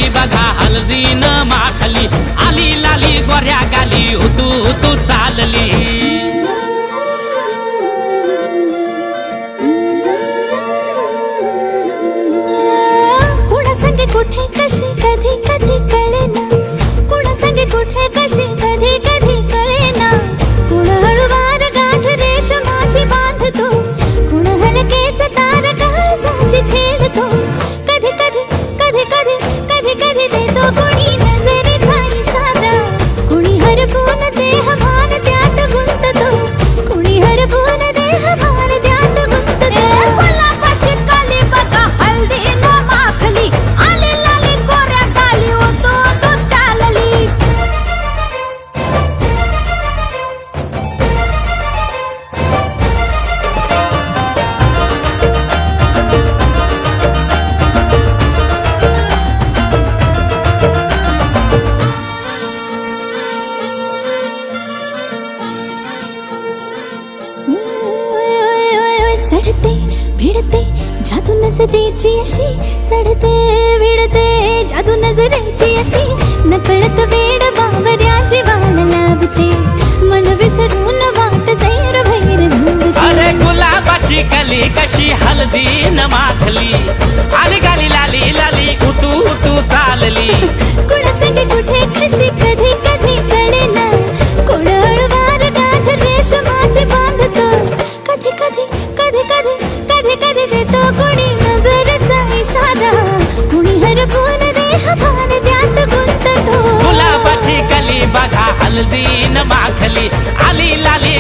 कली बघा हलदीन माखली आली लाली गोऱ्या गाली हुतू हुतू चालली कुणा संगे कुठे कशी कधी कधी कळेना कुणा संगे कुठे कशी कधी कधी कळेना कुण हळूवार गाठ रेशमाची बांधतो कुण हलकेच तार काळजाची छेडतो कधी कधी कधी कधी कधी कधी देतो कुणी नजरेचा इशारा कुणी हरपून देह भान त्यात गुंततो कुणी हरपून देह भान त्यात गुंततो गुलाबाची कली बघा हळदीन माखली आली लाली गोऱ्या गाली होतो तो चालली चढते भिडते जादू नजरेची अशी चढते भिडते जादू नजरेची अशी नकळत वेड बावऱ्याची वाण लाभते मन विसरून वाट सैर भैर धुवते अरे गुलाबाची कली कशी हलदीन माखली आली गाली लाली लाली हुतू हुतू चालली कुणा संगे कुठे कशी कधी कधी कळेना कोण हळूवार गाठ रेशमाची बांधतो कधी कधी कधी कधी कधी कधी देतो कुणी नजरेचा इशारा कुणी हरपून देह भान त्यात गुंततो गुलाबाची कली बघा हलदीन माखली आली लाली